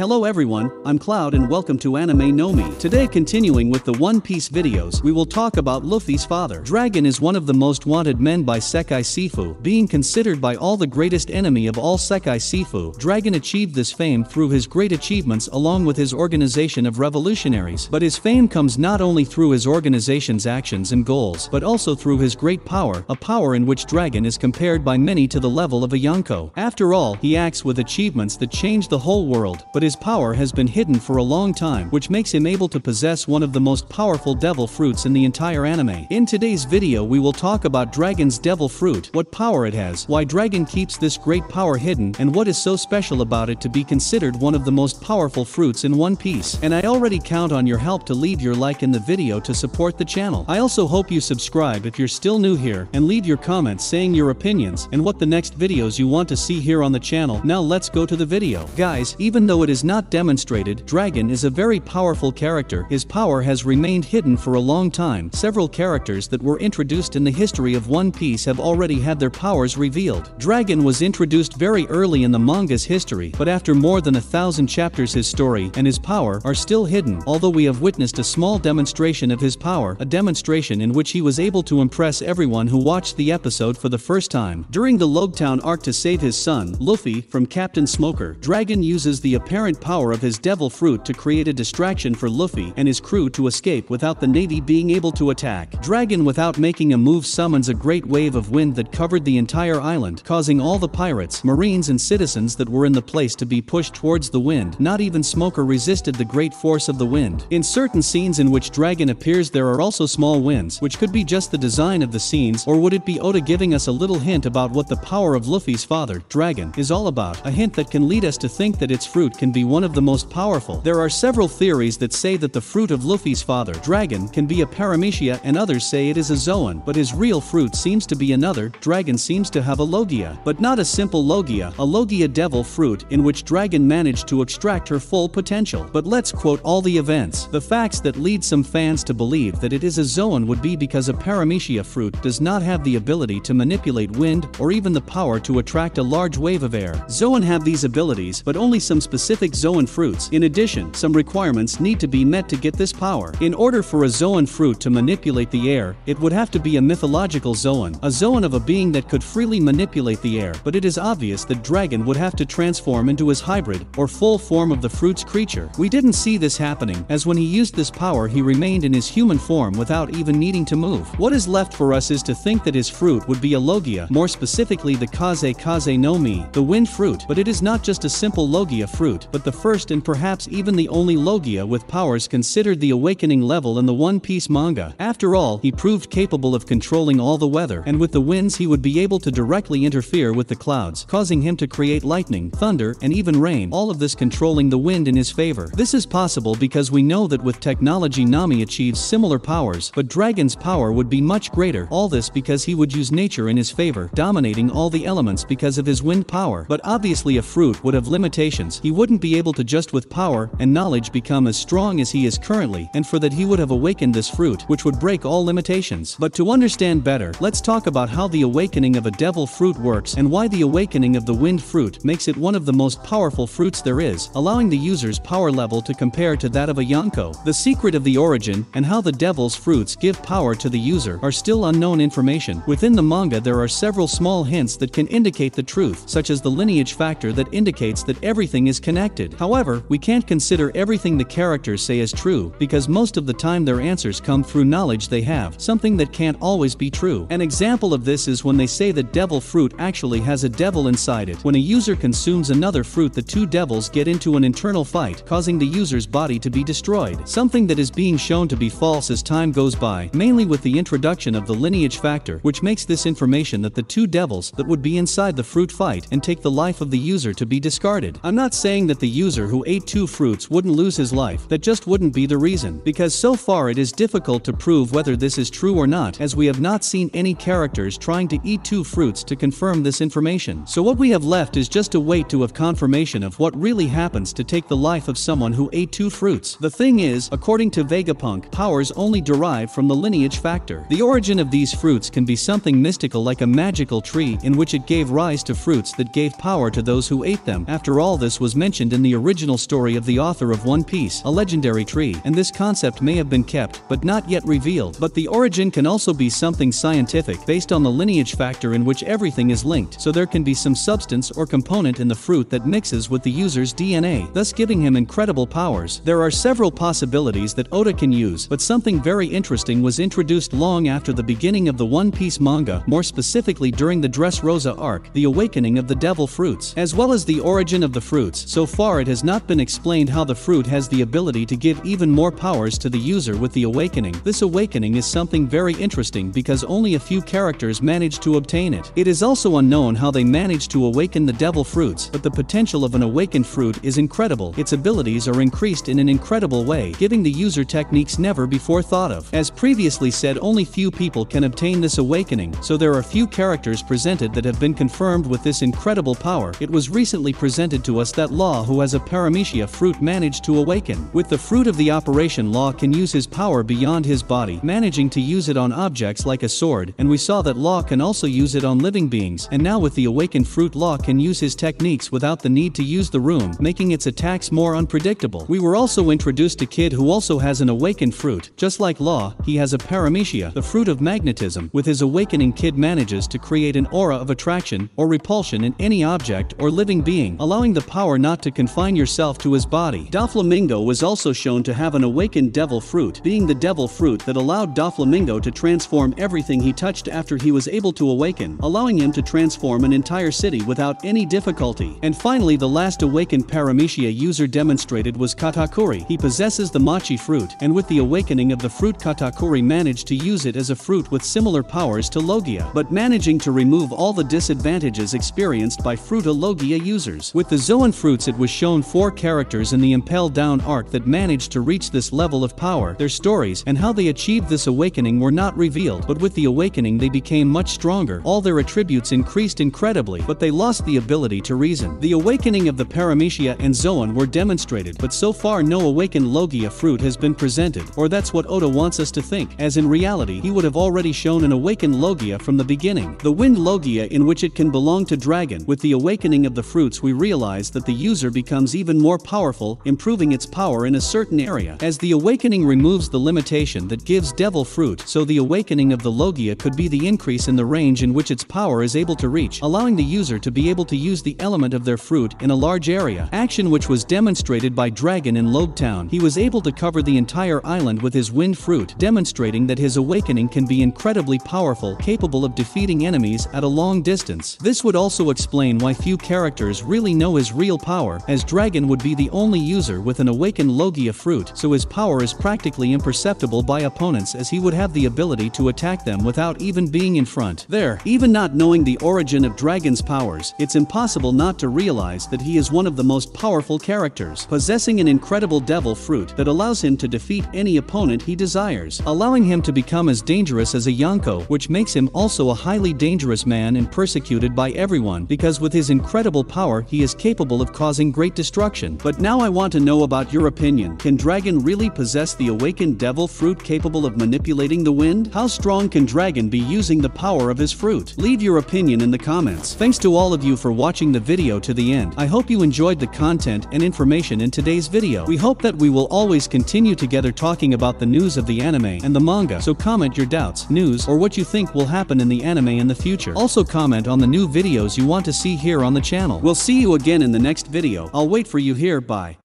Hello everyone, I'm Cloud and welcome to Anime No Mi. Today, continuing with the One Piece videos, we will talk about Luffy's father. Dragon is one of the most wanted men by Sekai Sifu, being considered by all the greatest enemy of all Sekai Sifu. Dragon achieved this fame through his great achievements along with his organization of revolutionaries. But his fame comes not only through his organization's actions and goals, but also through his great power, a power in which Dragon is compared by many to the level of a Yonko. After all, he acts with achievements that change the whole world, but his power has been hidden for a long time, which makes him able to possess one of the most powerful devil fruits in the entire anime. In today's video we will talk about Dragon's devil fruit, what power it has, why Dragon keeps this great power hidden, and what is so special about it to be considered one of the most powerful fruits in One Piece. And I already count on your help to leave your like in the video to support the channel. I also hope you subscribe if you're still new here, and leave your comments saying your opinions and what the next videos you want to see here on the channel. Now let's go to the video. Guys, even though it is not demonstrated, Dragon is a very powerful character. His power has remained hidden for a long time. Several characters that were introduced in the history of One Piece have already had their powers revealed. Dragon was introduced very early in the manga's history, but after more than 1,000 chapters his story and his power are still hidden, although we have witnessed a small demonstration of his power, a demonstration in which he was able to impress everyone who watched the episode for the first time. During the Logtown arc to save his son, Luffy, from Captain Smoker, Dragon uses the apparent power of his devil fruit to create a distraction for Luffy and his crew to escape without the navy being able to attack. Dragon, without making a move, summons a great wave of wind that covered the entire island, causing all the pirates, marines and citizens that were in the place to be pushed towards the wind. Not even Smoker resisted the great force of the wind. In certain scenes in which Dragon appears there are also small winds, which could be just the design of the scenes, or would it be Oda giving us a little hint about what the power of Luffy's father, Dragon, is all about, a hint that can lead us to think that its fruit can be one of the most powerful. There are several theories that say that the fruit of Luffy's father, Dragon, can be a paramecia, and others say it is a zoan, but his real fruit seems to be another. Dragon seems to have a Logia, but not a simple Logia, a Logia devil fruit in which Dragon managed to extract her full potential. But let's quote all the events. The facts that lead some fans to believe that it is a zoan would be because a paramecia fruit does not have the ability to manipulate wind or even the power to attract a large wave of air. Zoan have these abilities, but only some specific zoan fruits. In addition, some requirements need to be met to get this power. In order for a zoan fruit to manipulate the air, it would have to be a mythological zoan, a zoan of a being that could freely manipulate the air. But it is obvious that Dragon would have to transform into his hybrid, or full form of the fruit's creature. We didn't see this happening, as when he used this power he remained in his human form without even needing to move. What is left for us is to think that his fruit would be a Logia, more specifically the Kaze Kaze no Mi, the wind fruit. But it is not just a simple Logia fruit, but the first and perhaps even the only Logia with powers considered the awakening level in the One Piece manga. After all, he proved capable of controlling all the weather, and with the winds he would be able to directly interfere with the clouds, causing him to create lightning, thunder, and even rain, all of this controlling the wind in his favor. This is possible because we know that with technology Nami achieves similar powers, but Dragon's power would be much greater, all this because he would use nature in his favor, dominating all the elements because of his wind power. But obviously a fruit would have limitations. He wouldn't be able to just with power and knowledge become as strong as he is currently, and for that he would have awakened this fruit, which would break all limitations. But to understand better, let's talk about how the awakening of a devil fruit works and why the awakening of the wind fruit makes it one of the most powerful fruits there is, allowing the user's power level to compare to that of a Yonko. The secret of the origin and how the devil's fruits give power to the user are still unknown information. Within the manga there are several small hints that can indicate the truth, such as the lineage factor that indicates that everything is connected. However, we can't consider everything the characters say as true, because most of the time their answers come through knowledge they have, something that can't always be true. An example of this is when they say that devil fruit actually has a devil inside it. When a user consumes another fruit, the two devils get into an internal fight, causing the user's body to be destroyed. Something that is being shown to be false as time goes by, mainly with the introduction of the lineage factor, which makes this information that the two devils that would be inside the fruit fight and take the life of the user to be discarded. I'm not saying that the user who ate two fruits wouldn't lose his life, that just wouldn't be the reason, because so far it is difficult to prove whether this is true or not, as we have not seen any characters trying to eat two fruits to confirm this information. So what we have left is just to wait to have confirmation of what really happens to take the life of someone who ate two fruits. The thing is, according to Vegapunk, powers only derive from the lineage factor. The origin of these fruits can be something mystical like a magical tree in which it gave rise to fruits that gave power to those who ate them. After all this was mentioned mentioned in the original story of the author of One Piece, a legendary tree, and this concept may have been kept, but not yet revealed. But the origin can also be something scientific, based on the lineage factor in which everything is linked, so there can be some substance or component in the fruit that mixes with the user's DNA, thus giving him incredible powers. There are several possibilities that Oda can use, but something very interesting was introduced long after the beginning of the One Piece manga, more specifically during the Dressrosa arc, the awakening of the devil fruits, as well as the origin of the fruits. So far it has not been explained how the fruit has the ability to give even more powers to the user with the awakening. This awakening is something very interesting because only a few characters manage to obtain it. It is also unknown how they manage to awaken the devil fruits, but the potential of an awakened fruit is incredible. Its abilities are increased in an incredible way, giving the user techniques never before thought of. As previously said, only few people can obtain this awakening, so there are few characters presented that have been confirmed with this incredible power. It was recently presented to us that Law, who has a paramecia fruit, managed to awaken. With the fruit of the operation, Law can use his power beyond his body, managing to use it on objects like a sword, and we saw that Law can also use it on living beings, and now with the awakened fruit, Law can use his techniques without the need to use the room, making its attacks more unpredictable. We were also introduced to Kid, who also has an awakened fruit. Just like Law, he has a paramecia, the fruit of magnetism. With his awakening, Kid manages to create an aura of attraction or repulsion in any object or living being, allowing the power not to confine yourself to his body. Doflamingo was also shown to have an awakened devil fruit, being the devil fruit that allowed Doflamingo to transform everything he touched after he was able to awaken, allowing him to transform an entire city without any difficulty. And finally, the last awakened paramecia user demonstrated was Katakuri. He possesses the Machi fruit, and with the awakening of the fruit, Katakuri managed to use it as a fruit with similar powers to Logia, but managing to remove all the disadvantages experienced by Fruta Logia users. With the Zoan fruits, it was shown 4 characters in the Impel Down arc that managed to reach this level of power. Their stories and how they achieved this awakening were not revealed, but with the awakening they became much stronger. All their attributes increased incredibly, but they lost the ability to reason. The awakening of the paramecia and Zoan were demonstrated, but so far no awakened Logia fruit has been presented, or that's what Oda wants us to think, as in reality he would have already shown an awakened Logia from the beginning. The wind Logia, in which it can belong to dragon. With the awakening of the fruits, we realize that the user becomes even more powerful, improving its power in a certain area. As the awakening removes the limitation that gives devil fruit, so the awakening of the Logia could be the increase in the range in which its power is able to reach, allowing the user to be able to use the element of their fruit in a large area. Action which was demonstrated by Dragon in Logue Town. He was able to cover the entire island with his wind fruit, demonstrating that his awakening can be incredibly powerful, capable of defeating enemies at a long distance. This would also explain why few characters really know his real power, as Dragon would be the only user with an awakened Logia fruit, so his power is practically imperceptible by opponents, as he would have the ability to attack them without even being in front. Even not knowing the origin of Dragon's powers, it's impossible not to realize that he is one of the most powerful characters, possessing an incredible devil fruit that allows him to defeat any opponent he desires, allowing him to become as dangerous as a Yonko, which makes him also a highly dangerous man and persecuted by everyone, because with his incredible power he is capable of causing great destruction. But now I want to know about your opinion. Can Dragon really possess the awakened devil fruit capable of manipulating the wind? How strong can Dragon be using the power of his fruit? Leave your opinion in the comments. Thanks to all of you for watching the video to the end. I hope you enjoyed the content and information in today's video. We hope that we will always continue together talking about the news of the anime and the manga, so comment your doubts, news, or what you think will happen in the anime in the future. Also comment on the new videos you want to see here on the channel. We'll see you again in the next video. I'll wait for you here. Bye.